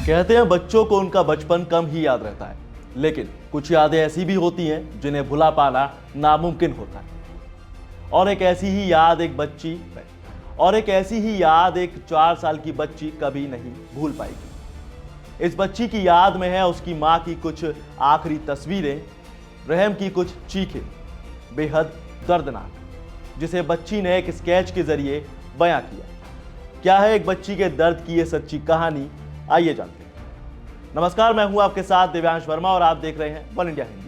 कहते हैं बच्चों को उनका बचपन कम ही याद रहता है, लेकिन कुछ यादें ऐसी भी होती हैं जिन्हें भुला पाना नामुमकिन होता है। और एक ऐसी ही याद एक 4 साल की बच्ची कभी नहीं भूल पाएगी। इस बच्ची की याद में है उसकी माँ की कुछ आखिरी तस्वीरें, रहम की कुछ चीखें, बेहद दर्दनाक, जिसे बच्ची ने एक स्केच के जरिए बयां किया। क्या है एक बच्ची के दर्द की ये सच्ची कहानी, आइए जानते हैं। नमस्कार, मैं हूं आपके साथ दिव्यांश वर्मा और आप देख रहे हैं वन इंडिया हिंदी।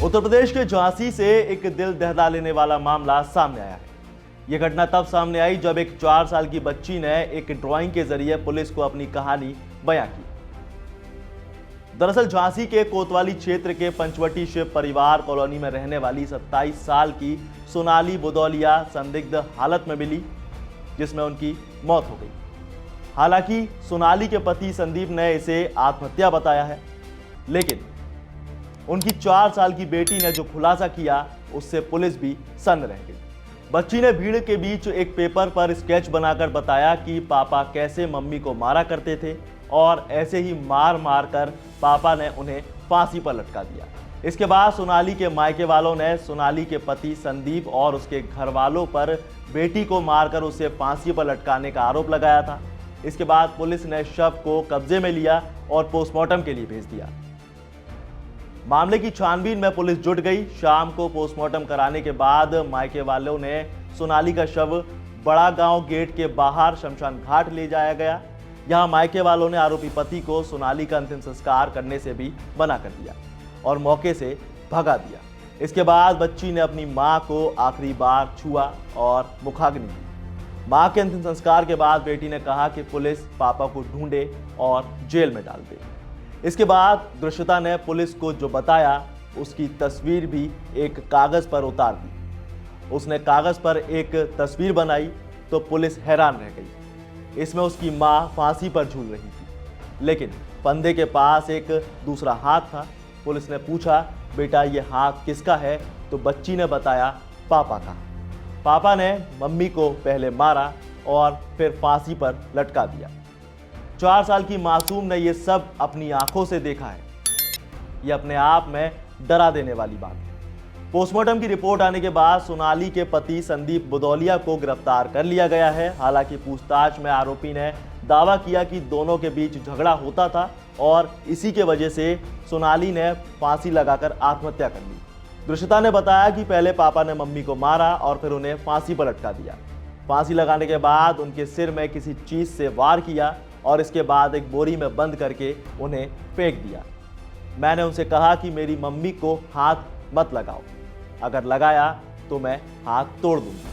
उत्तर प्रदेश के झांसी से एक दिल दहला लेने वाला मामला सामने आया है। यह घटना तब सामने आई जब एक 4 साल की बच्ची ने एक ड्राइंग के जरिए पुलिस को अपनी कहानी बयां की। दरअसल झांसी के कोतवाली क्षेत्र के पंचवटी शिव परिवार कॉलोनी में रहने वाली 27 साल की सोनाली बुदौलिया संदिग्ध हालत में मिली, जिसमें उनकी मौत हो गई। हालांकि सोनाली के पति संदीप ने इसे आत्महत्या बताया है, लेकिन उनकी 4 साल की बेटी ने जो खुलासा किया उससे पुलिस भी सन्न रह गई। बच्ची ने भीड़ के बीच एक पेपर पर स्केच बनाकर बताया कि पापा कैसे मम्मी को मारा करते थे और ऐसे ही मार मार कर पापा ने उन्हें फांसी पर लटका दिया। इसके बाद सोनाली के मायके वालों ने सोनाली के पति संदीप और उसके घर वालों पर बेटी को मारकर उसे फांसी पर लटकाने का आरोप लगाया था। इसके बाद पुलिस ने शव को कब्जे में लिया और पोस्टमार्टम के लिए भेज दिया। मामले की छानबीन में पुलिस जुट गई। शाम को पोस्टमार्टम कराने के बाद मायके वालों ने सोनाली का शव बड़ा गांव गेट के बाहर शमशान घाट ले जाया गया। यहां मायके वालों ने आरोपी पति को सोनाली का अंतिम संस्कार करने से भी मना कर दिया और मौके से भगा दिया। इसके बाद बच्ची ने अपनी मां को आखिरी बार छुआ और मुखाग्नि की। मां के अंतिम संस्कार के बाद बेटी ने कहा कि पुलिस पापा को ढूंढे और जेल में डाल दे। इसके बाद दृश्यता ने पुलिस को जो बताया उसकी तस्वीर भी एक कागज पर उतार दी। उसने कागज पर एक तस्वीर बनाई तो पुलिस हैरान रह गई। इसमें उसकी मां फांसी पर झूल रही थी, लेकिन फंदे के पास एक दूसरा हाथ था। पुलिस ने पूछा, बेटा ये हाथ किसका है? तो बच्ची ने बताया, पापा का। पापा ने मम्मी को पहले मारा और फिर फांसी पर लटका दिया। 4 साल की मासूम ने यह सब अपनी आंखों से देखा है। यह अपने आप में डरा देने वाली बात है। पोस्टमार्टम की रिपोर्ट आने के बाद सोनाली के पति संदीप बुदौलिया को गिरफ्तार कर लिया गया है। हालांकि पूछताछ में आरोपी ने दावा किया कि दोनों के बीच झगड़ा होता था और इसी के वजह से सोनाली ने फांसी लगाकर आत्महत्या कर ली। दृश्यता ने बताया कि पहले पापा ने मम्मी को मारा और फिर उन्हें फांसी पर लटका दिया। फांसी लगाने के बाद उनके सिर में किसी चीज से वार किया और इसके बाद एक बोरी में बंद करके उन्हें फेंक दिया। मैंने उनसे कहा कि मेरी मम्मी को हाथ मत लगाओ, अगर लगाया तो मैं हाथ तोड़ दूंगा।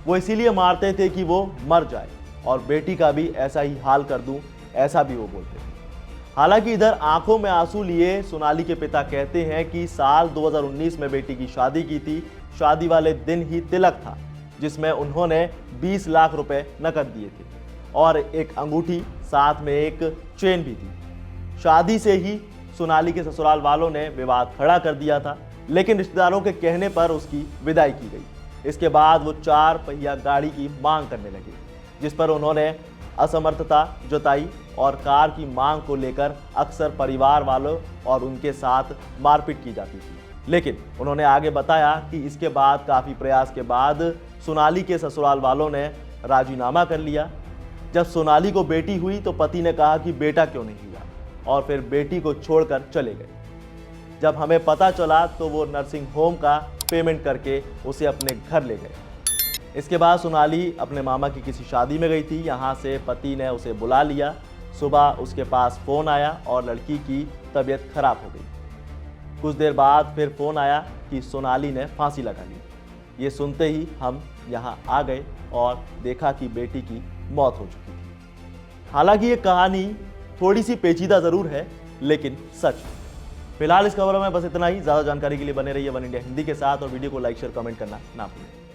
वो इसीलिए मारते थे कि वो मर जाए और बेटी का भी ऐसा ही हाल कर दूं, ऐसा भी वो बोलते थे। हालांकि इधर आंखों में आंसू लिए सोनाली के पिता कहते हैं कि साल 2019 में बेटी की शादी की थी। शादी वाले दिन ही तिलक था, जिसमें उन्होंने 20 लाख रुपए नकद दिए थे और एक अंगूठी, साथ में एक चेन भी थी। शादी से ही सोनाली के ससुराल वालों ने विवाद खड़ा कर दिया था, लेकिन रिश्तेदारों के कहने पर उसकी विदाई की गई। इसके बाद वो 4 पहिया गाड़ी की मांग करने लगे, जिस पर उन्होंने असमर्थता जताई और कार की मांग को लेकर अक्सर परिवार वालों और उनके साथ मारपीट की जाती थी। लेकिन उन्होंने आगे बताया कि इसके बाद काफ़ी प्रयास के बाद सोनाली के ससुराल वालों ने राजीनामा कर लिया। जब सोनाली को बेटी हुई तो पति ने कहा कि बेटा क्यों नहीं हुआ, और फिर बेटी को छोड़कर चले गए। जब हमें पता चला तो वो नर्सिंग होम का पेमेंट करके उसे अपने घर ले गए। इसके बाद सोनाली अपने मामा की किसी शादी में गई थी। यहाँ से पति ने उसे बुला लिया। सुबह उसके पास फ़ोन आया और लड़की की तबीयत खराब हो गई। कुछ देर बाद फिर फ़ोन आया कि सोनाली ने फांसी लगा ली। ये सुनते ही हम यहाँ आ गए और देखा कि बेटी की मौत हो चुकी थी। हालांकि ये कहानी थोड़ी सी पेचीदा जरूर है, लेकिन सच है। फिलहाल इस खबर में बस इतना ही। ज्यादा जानकारी के लिए बने रहिए वन इंडिया हिंदी के साथ और वीडियो को लाइक शेयर कमेंट करना ना भूलें।